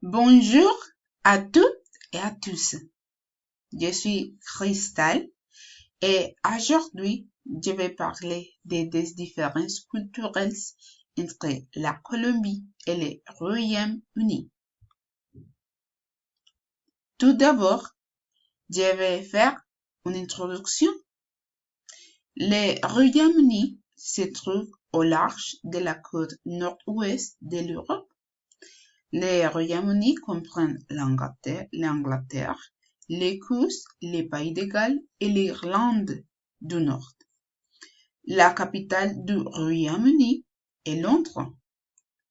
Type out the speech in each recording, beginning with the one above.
Bonjour à toutes et à tous. Je suis Cristal et aujourd'hui, je vais parler des différences culturelles entre la Colombie et le Royaume-Uni. Tout d'abord, je vais faire une introduction. Le Royaume-Uni se trouve au large de la côte nord-ouest de l'Europe. Le Royaume-Uni comprend l'Angleterre, l'Écosse, les Pays de Galles et l'Irlande du Nord. La capitale du Royaume-Uni est Londres,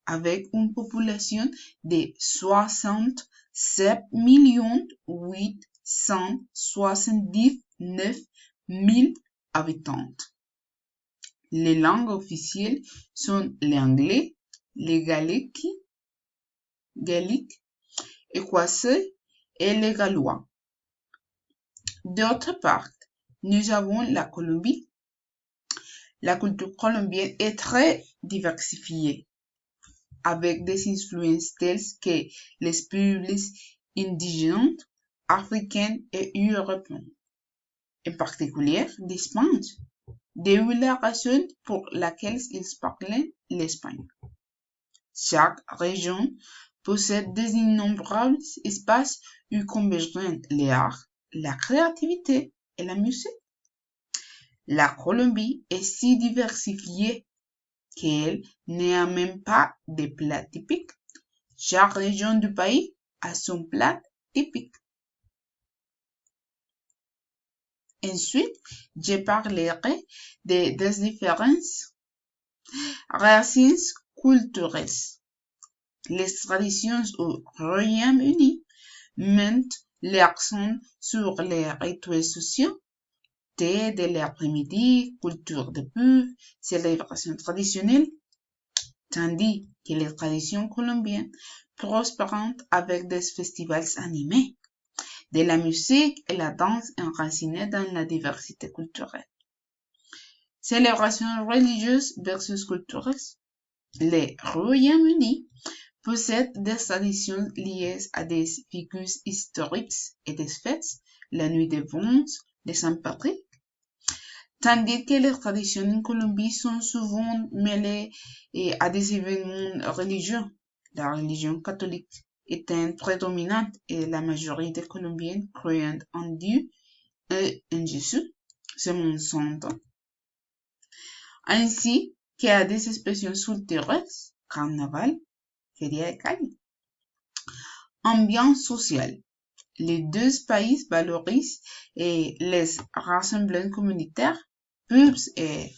avec une population de 67 879 000 habitants. Les langues officielles sont l'anglais, le gaélique, écossais et le gallois. D'autre part, nous avons la Colombie. La culture colombienne est très diversifiée, avec des influences telles que les peuples indigènes, africains et européens, en particulier d'Espagne, d'où la raison pour laquelle ils parlent l'espagnol. Chaque région possède des innombrables espaces où convergent les arts, la créativité et la musique. La Colombie est si diversifiée qu'elle n'a même pas de plat typique. Chaque région du pays a son plat typique. Ensuite, je parlerai des différentes racines culturelles. Les traditions au Royaume-Uni mettent l'accent sur les rituels sociaux, thé de l'après-midi, culture de pub, célébrations traditionnelles, tandis que les traditions colombiennes prospèrent avec des festivals animés, de la musique et la danse enracinée dans la diversité culturelle. Célébrations religieuses versus culturelles. Le Royaume-Uni possède des traditions liées à des figures historiques et des fêtes, la nuit des vents, de Saint-Patrick, tandis que les traditions en Colombie sont souvent mêlées à des événements religieux. La religion catholique étant prédominante et la majorité colombienne croyant en Dieu et en Jésus, c'est mon centre, ainsi qu'à des expressions culturelles, carnaval, feria de Cali. Ambiance sociale. Les deux pays valorisent les rassemblements communautaires, pubs et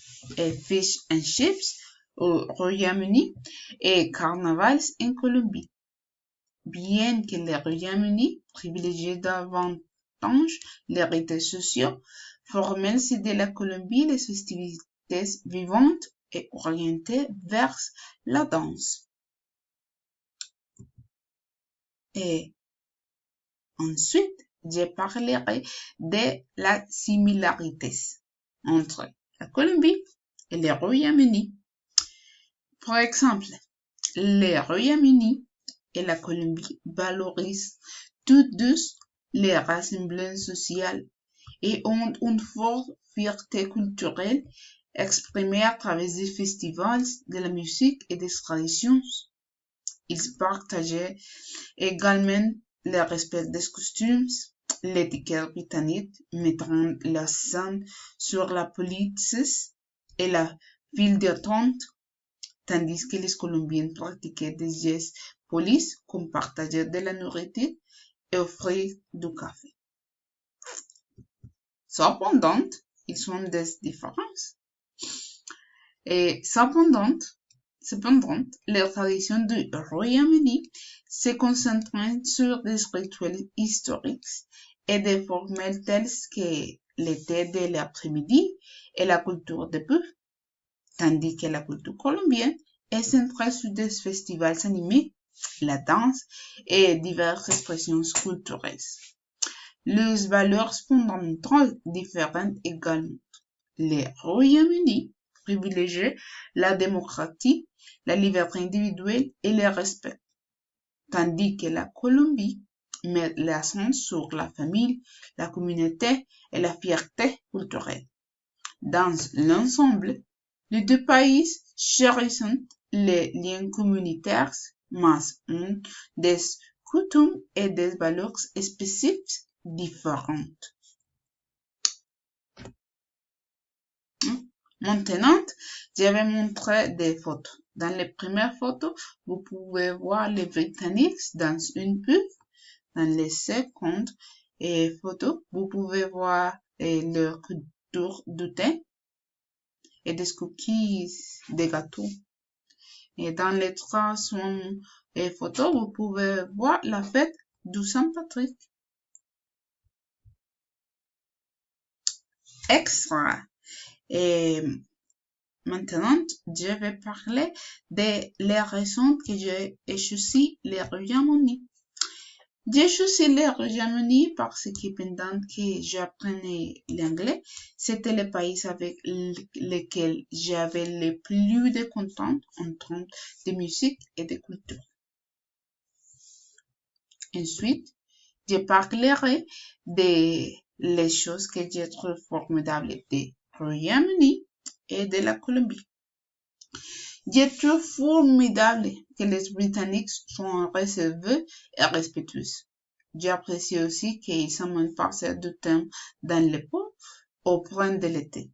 fish and chips au Royaume-Uni et carnavals en Colombie. Bien que le Royaume-Uni privilégie davantage les rites sociaux formels de la Colombie, les festivités vivantes et orientées vers la danse. Et ensuite, je parlerai de las similarités entre la Colombie et le Royaume-Uni. Par exemple, le Royaume-Uni et la Colombie valorisent tous deux les rassemblements sociaux et ont une forte fierté culturelle exprimée à travers des festivals, de la musique et des traditions. Ils partagent également le respect des costumes. L'étiquette britannique mettant l'accent sur la politesse et la file d'attente, tandis que les Colombiens pratiquaient des gestes polis comme partager de la nourriture et offrir du café. Cependant, ils ont des différences. Et cependant, les traditions du Royaume-Uni se concentrent sur des rituels historiques et des formules telles que le thé de l'après-midi et la culture de pub, tandis que la culture colombienne est centrée sur des festivals animés, la danse et diverses expressions culturelles. Les valeurs fondamentales diffèrent également. Le Royaume-Uni privilégie la démocratie, la liberté individuelle et le respect, tandis que la Colombie met l'accent sur la famille, la communauté et la fierté culturelle. Dans l'ensemble, les deux pays chérissent les liens communautaires, mais ont des coutumes et des valeurs spécifiques différentes. Maintenant, je vais montrer des photos. Dans les premières photos, vous pouvez voir les Britanniques dans une pub. Dans les secondes photos, vous pouvez voir leur culture du thé et des cookies, des gâteaux. Et dans les troisième photos, vous pouvez voir la fête du Saint-Patrick. Extra. Et maintenant, je vais parler des raisons que j'ai choisi le Royaume-Uni. J'ai choisi le Royaume-Uni parce que pendant que j'apprenais l'anglais, c'était le pays avec lequel j'avais le plus de contact en termes de musique et de culture. Ensuite, je parlerai des choses que je trouve formidables du Royaume-Uni et de la Colombie. Je trouve formidable que les Britanniques sont réservés et respectueux. J'apprécie aussi qu'ils s'amènent passer du temps dans le port au point de l'été.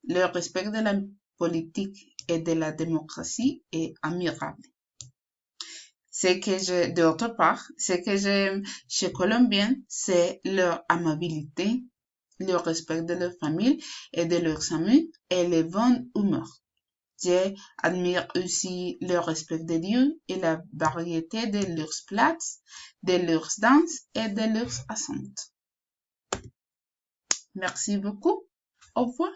Le respect de la politique et de la démocratie est admirable. D'autre part, ce que j'aime chez les Colombiens, c'est leur amabilité, le respect de leur famille et de leurs amis et la bonne humeur. J'admire aussi le respect de Dieu et la variété de leurs plats, de leurs danses et de leurs accents. Merci beaucoup. Au revoir.